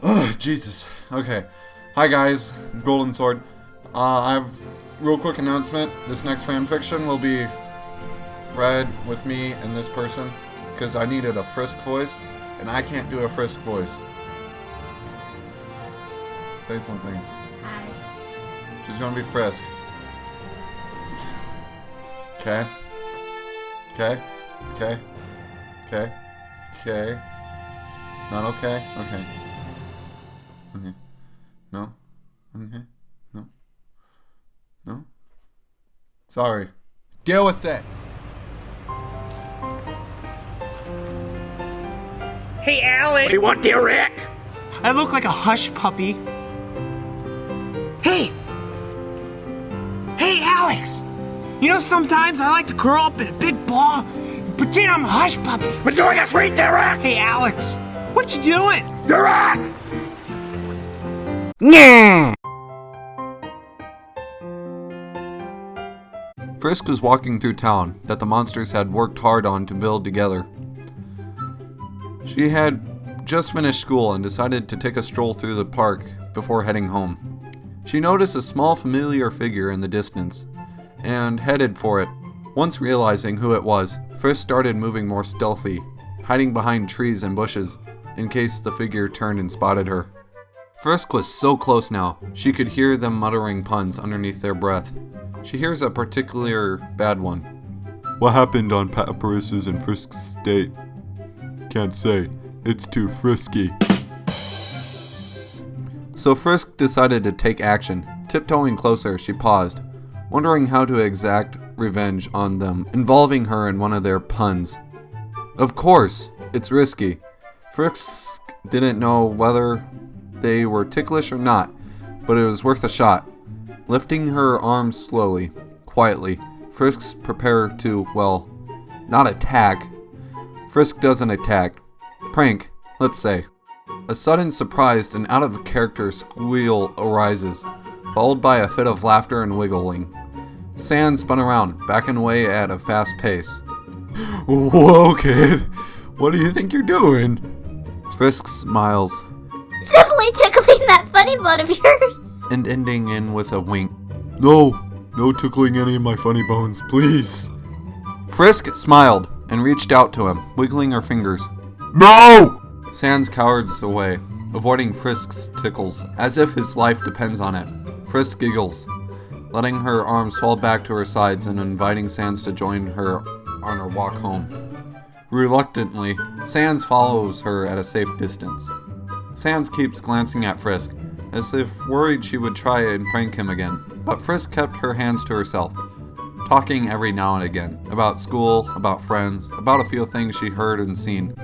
Oh, Jesus. Okay. Hi guys, Goldensword. I have real quick announcement. This next fanfiction will be read with me and this person because I needed a Frisk voice and I can't do a Frisk voice. Say something. Hi. She's gonna be Frisk. Okay. Okay. Okay. Okay. Okay. Not okay? Okay. Okay. No? Okay. No? No? Sorry. Deal with it! Hey, Alex! What do you want, dear Rick? I look like a hush puppy. Hey! Hey, Alex! You know, sometimes I like to curl up in a big ball and pretend I'm a hush puppy. We're doing a treat, dear Rick! Hey, Alex, what you doing? Dear Rick! Yeah. Frisk was walking through town that the monsters had worked hard on to build together. She had just finished school and decided to take a stroll through the park before heading home. She noticed a small familiar figure in the distance and headed for it. Once realizing who it was, Frisk started moving more stealthy, hiding behind trees and bushes in case the figure turned and spotted her. Frisk was so close now, she could hear them muttering puns underneath their breath. She hears a particular bad one. What happened on Papyrus's and Frisk's state? Can't say. It's too frisky. So Frisk decided to take action. Tiptoeing closer, she paused, wondering how to exact revenge on them, involving her in one of their puns. Of course, it's risky. Frisk didn't know whether they were ticklish or not, but it was worth a shot. Lifting her arms slowly, quietly, Frisk prepared to, well, not attack. Frisk doesn't attack. Prank, let's say. A sudden surprised and out-of-character squeal arises, followed by a fit of laughter and wiggling. Sand spun around, backing away at a fast pace. Whoa, kid! What do you think you're doing? Frisk smiles. Simply tickling that funny bone of yours. And ending in with a wink. No tickling any of my funny bones, please. Frisk smiled and reached out to him, wiggling her fingers. No! Sans cowers away, avoiding Frisk's tickles, as if his life depends on it. Frisk giggles, letting her arms fall back to her sides and inviting Sans to join her on her walk home. Reluctantly, Sans follows her at a safe distance. Sans keeps glancing at Frisk, as if worried she would try and prank him again, but Frisk kept her hands to herself, talking every now and again, about school, about friends, about a few things she heard and seen.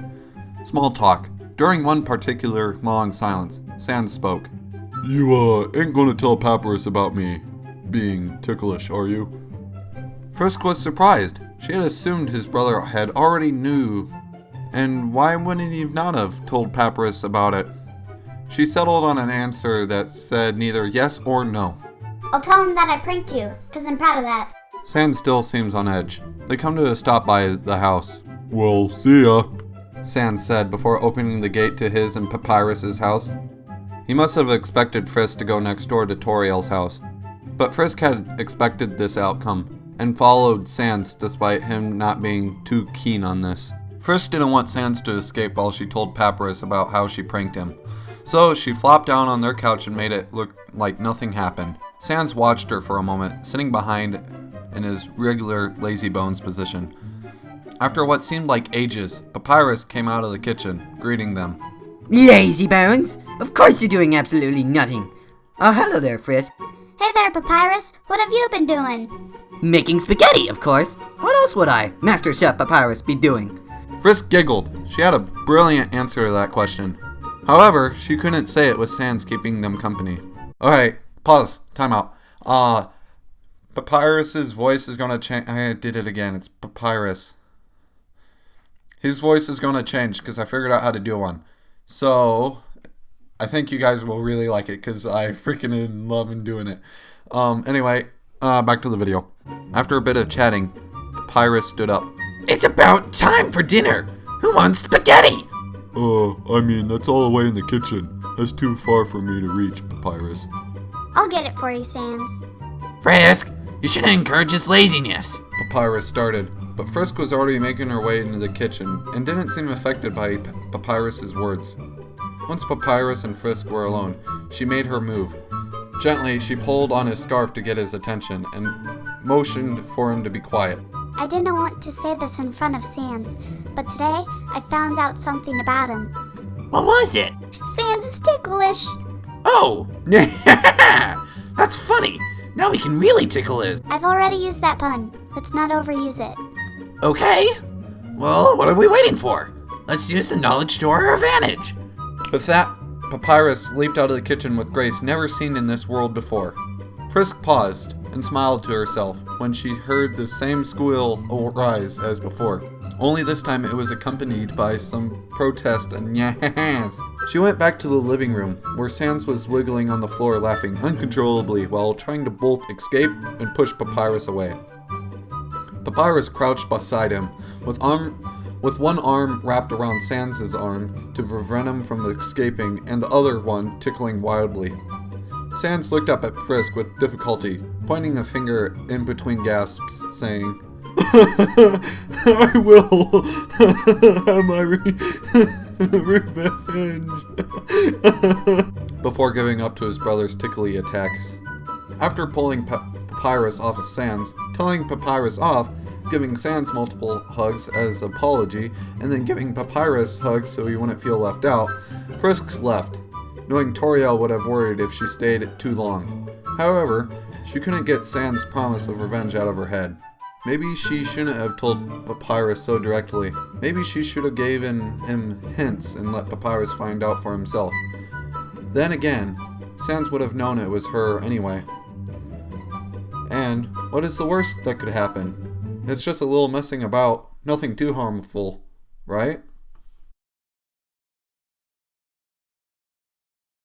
Small talk. During one particular long silence, Sans spoke. You, ain't gonna tell Papyrus about me being ticklish, are you? Frisk was surprised. She had assumed his brother had already knew, and why wouldn't he not have told Papyrus about it? She settled on an answer that said neither yes or no. I'll tell him that I pranked you, because I'm proud of that. Sans still seems on edge. They come to a stop by the house. Well, see ya, Sans said before opening the gate to his and Papyrus's house. He must have expected Frisk to go next door to Toriel's house. But Frisk had expected this outcome, and followed Sans despite him not being too keen on this. Frisk didn't want Sans to escape while she told Papyrus about how she pranked him. So she flopped down on their couch and made it look like nothing happened. Sans watched her for a moment, sitting behind in his regular lazy bones position. After what seemed like ages, Papyrus came out of the kitchen, greeting them. Lazy bones? Of course you're doing absolutely nothing. Oh, hello there, Frisk. Hey there, Papyrus. What have you been doing? Making spaghetti, of course. What else would I, Master Chef Papyrus, be doing? Frisk giggled. She had a brilliant answer to that question. However, she couldn't say it with Sans keeping them company. Alright, pause. Time out. Papyrus's voice is gonna change. I did it again. It's Papyrus. His voice is gonna change because I figured out how to do one. So, I think you guys will really like it because I freaking love doing it. Anyway, back to the video. After a bit of chatting, Papyrus stood up. It's about time for dinner! Who wants spaghetti? I I mean, that's all the way in the kitchen. That's too far for me to reach, Papyrus. I'll get it for you, Sans. Frisk, you shouldn't encourage his laziness. Papyrus started, but Frisk was already making her way into the kitchen and didn't seem affected by Papyrus's words. Once Papyrus and Frisk were alone, she made her move. Gently, she pulled on his scarf to get his attention and motioned for him to be quiet. I didn't want to say this in front of Sans, but today I found out something about him. What was it? Sans is ticklish. Oh, that's funny. Now we can really tickle his. I've already used that pun. Let's not overuse it. Okay. Well, what are we waiting for? Let's use the knowledge to our advantage. With that, Papyrus leaped out of the kitchen with grace never seen in this world before. Frisk paused and smiled to herself when she heard the same squeal arise as before. Only this time it was accompanied by some protest and yahs. She went back to the living room, where Sans was wiggling on the floor laughing uncontrollably while trying to both escape and push Papyrus away. Papyrus crouched beside him, with one arm wrapped around Sans' arm to prevent him from escaping and the other one tickling wildly. Sans looked up at Frisk with difficulty, pointing a finger in between gasps, saying, I will have my revenge. Before giving up to his brother's tickly attacks. After pulling Papyrus off of Sans, telling Papyrus off, giving Sans multiple hugs as apology, and then giving Papyrus hugs so he wouldn't feel left out, Frisk left, knowing Toriel would have worried if she stayed too long. However, she couldn't get Sans' promise of revenge out of her head. Maybe she shouldn't have told Papyrus so directly. Maybe she should have given him hints and let Papyrus find out for himself. Then again, Sans would have known it was her anyway. And what is the worst that could happen? It's just a little messing about, nothing too harmful, right?